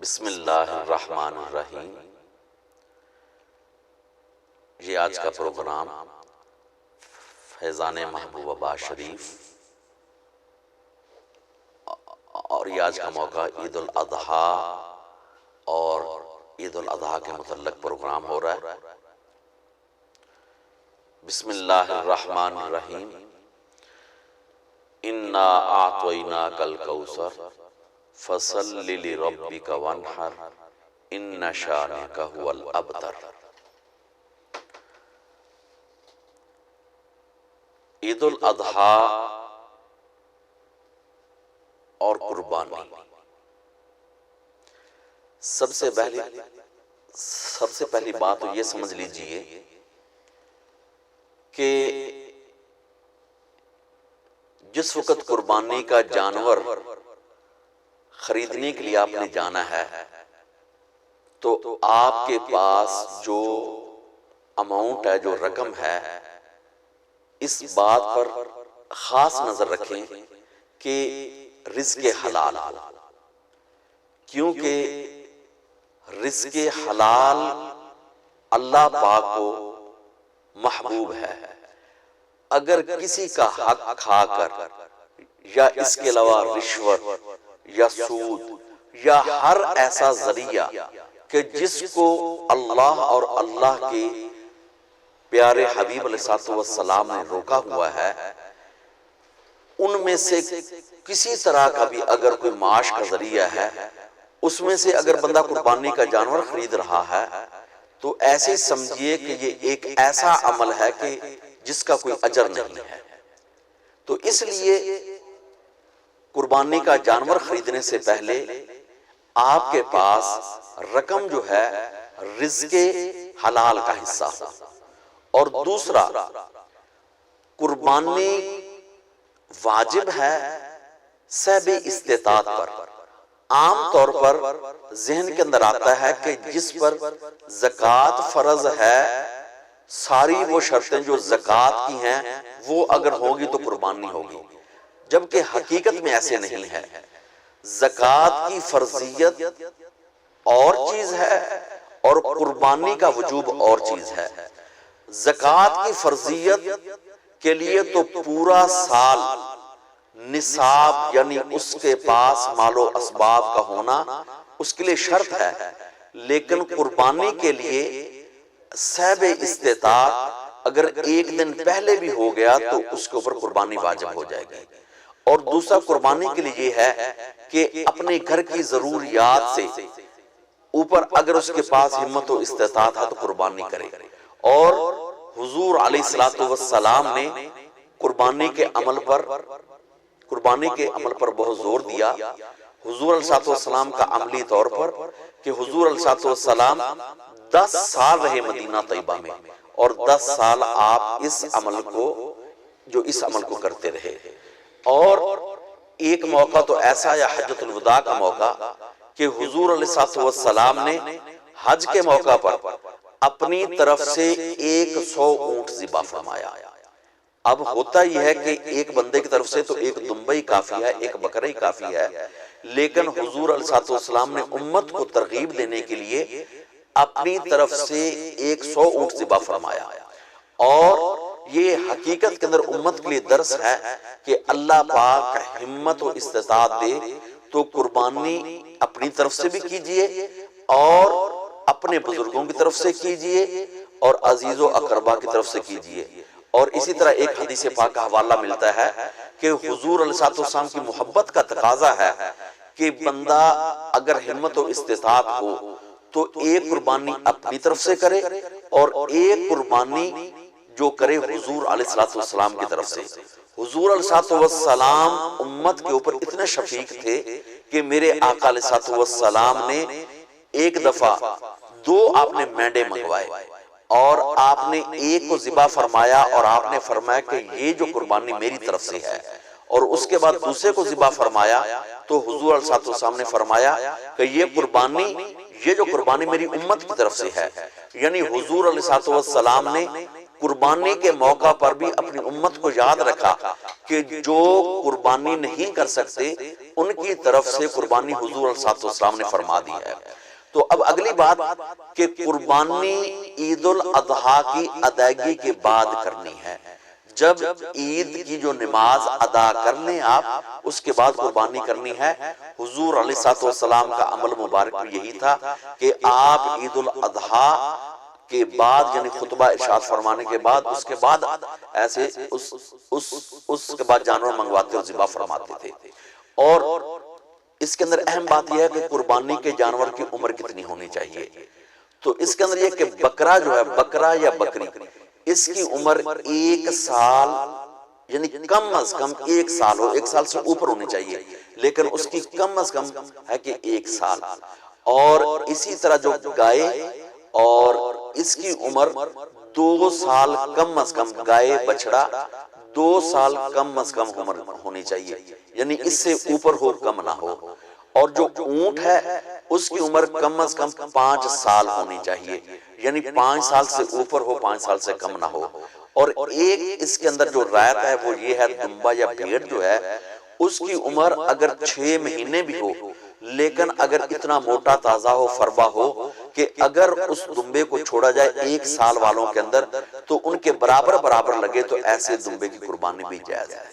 بسم اللہ الرحمن الرحیم۔ یہ آج کا پروگرام فیضان محبوب آباد شریف اور یہ آج کا موقع عید الاضحیٰ اور عید الاضحیٰ کے متعلق پروگرام ہو رہا ہے۔ بسم اللہ الرحمن الرحیم۔ اِنَّا أَعْطَيْنَاكَ الْكَوْثَرَ فَصَلِّ لِرَبِّكَ وَانْحَرْ إِنَّ شَانِئَكَ هُوَ الْأَبْتَرُ۔ عید الاضحیٰ اور قربانی سب سے پہلی بات تو یہ سمجھ لیجئے کہ جس وقت قربانی کا جانور خریدنے کے لیے آپ نے جانا ہے تو آپ کے پاس جو اماؤنٹ ہے، جو رقم ہے، اس بات پر خاص نظر رکھیں کہ رزق حلال، کیونکہ رزق حلال اللہ پاک کو محبوب ہے۔ اگر کسی کا حق کھا کر یا اس کے علاوہ رشوت یا سود یا ہر ایسا ذریعہ کہ جس کو اللہ اور اللہ کے پیارے حبیب علیہ السلام نے روکا ہوا ہے، ان میں سے کسی طرح کا بھی اگر کوئی معاش کا ذریعہ ہے، اس میں سے اگر بندہ قربانی کا جانور خرید رہا ہے تو ایسے سمجھیے کہ یہ ایک ایسا عمل ہے کہ جس کا کوئی اجر نہیں ہے۔ تو اس لیے قربانی کا جانور خریدنے سے پہلے آپ کے پاس رقم جو ہے رزق حلال کا حصہ ہو۔ اور دوسرا، قربانی واجب ہے صاحب استطاعت پر۔ عام طور پر ذہن کے اندر آتا ہے کہ جس پر زکوٰۃ فرض ہے، ساری وہ شرطیں جو زکوٰۃ کی ہیں وہ اگر ہوگی تو قربانی ہوگی، جبکہ حقیقت میں ایسے نہیں ہے۔ زکوٰۃ کی فرضیت اور چیز ہے اور قربانی کا وجوب اور چیز ہے۔ زکوٰۃ کی فرضیت کے لیے تو پورا سال نصاب یعنی اس کے پاس مال و اسباب کا ہونا اس کے لیے شرط ہے، لیکن قربانی کے لیے صاحب استطاعت اگر ایک دن پہلے بھی ہو گیا تو اس کے اوپر قربانی واجب ہو جائے گی۔ اور دوسرا قربانی کے لیے یہ ہے کہ اپنے گھر کی ضروریات سے اوپر اگر اس کے پاس ہمت و استطاعت ہے تو قربانی کرے۔ اور حضور علیہ السلام نے قربانی کے عمل پر بہت زور دیا۔ حضور علیہ السلام کا عملی طور پر کہ حضور علیہ السلام 10 سال رہے مدینہ طیبہ میں اور 10 سال آپ اس عمل کو کرتے رہے۔ اور ایک موقع تو ایسا یا حجۃ الوداع کا موقع کہ حضور علیہ السلام نے حج کے موقع پر اپنی طرف سے 100 اونٹ ذبح فرمایا۔ اب ہوتا یہ ہے کہ ایک بندے کی طرف سے تو ایک دمبا ہی کافی ہے، ایک بکرا ہی کافی ہے، لیکن حضور علیہ السلام نے امت کو ترغیب دینے کے لیے اپنی طرف سے 100 اونٹ ذبح فرمایا۔ اور یہ حقیقت کے اندر امت کے لیے درس ہے کہ اللہ پاک ہمت و استطاعت دے تو قربانی اپنی طرف سے بھی کیجئے اور اپنے بزرگوں کی طرف سے کیجئے اور عزیز و اقربا کی طرف سے کیجئے۔ اور اسی طرح ایک حدیث پاک کا حوالہ ملتا ہے کہ حضور علیہ السلام کی محبت کا تقاضا ہے کہ بندہ اگر ہمت و استطاعت ہو تو ایک قربانی اپنی طرف سے کرے اور ایک قربانی جو کرے حضور علیہ السلام کی طرف سے۔ حضور علیہ السلام امت کے اوپر اتنے شفیق تھے کہ میرے آقا علیہ السلام نے ایک دفعہ 2 آپ نے مینڈے منگوائے اور آپ نے ایک کو ذبح فرمایا اور آپ نے فرمایا کہ یہ جو قربانی میری طرف سے ہے، اور اس کے بعد دوسرے کو ذبح فرمایا تو حضور علیہ السلام نے فرمایا کہ یہ جو قربانی میری امت کی طرف سے ہے، یعنی حضور علیہ السلام نے قربانی کے موقع پر بھی اپنی امت کو یاد رکھا کہ جو قربانی نہیں کر سکتے ان کی طرف سے قربانی حضور علیہ السلام نے فرما دی ہے۔ تو اب اگلی بات کہ قربانی عید الاضحیٰ کی ادائیگی کے بعد کرنی ہے۔ جب عید کی جو نماز ادا کر لیں آپ، اس کے بعد قربانی کرنی ہے۔ حضور علیہ السلام کا عمل مبارک بھی یہی تھا کہ آپ عید الاضحیٰ کے بعد یعنی خطبہ ارشاد فرمانے کے بعد اس کے بعد ایسے اس کے بعد جانور منگواتے اور ذبح فرماتے تھے۔ اور اس کے اندر اہم بات یہ ہے کہ قربانی کے جانور کی عمر کتنی ہونی چاہیے۔ تو اس کے اندر یہ کہ بکرا جو ہے، بکرا یا بکری، اس کی عمر 1 سال یعنی کم از کم 1 سال ہو، 1 سال سے اوپر ہونی چاہیے، لیکن اس کی کم از کم ہے کہ 1 سال۔ اور اسی طرح جو گائے، اور اس کی عمر 2 سال کم از کم، گائے بچڑا 2 سال کم از کم عمر ہونی چاہیے، یعنی اس سے اوپر ہو کم نہ ہو۔ اور جو اونٹ ہے اس کی عمر کم از کم 5 سال ہونی چاہیے، یعنی 5 سال سے اوپر ہو، 5 سال سے کم نہ ہو۔ اور ایک اس کے اندر جو رعایت ہے وہ یہ ہے، دمبا یا بھیڑ جو ہے اس کی عمر اگر 6 مہینے بھی ہو، لیکن اگر اتنا موٹا تازہ ہو، فربا ہو کہ اگر اس دمبے کو چھوڑا جائے 1 سال والوں کے اندر تو ان کے برابر لگے، تو ایسے دمبے کی قربانی بھی جائز ہے۔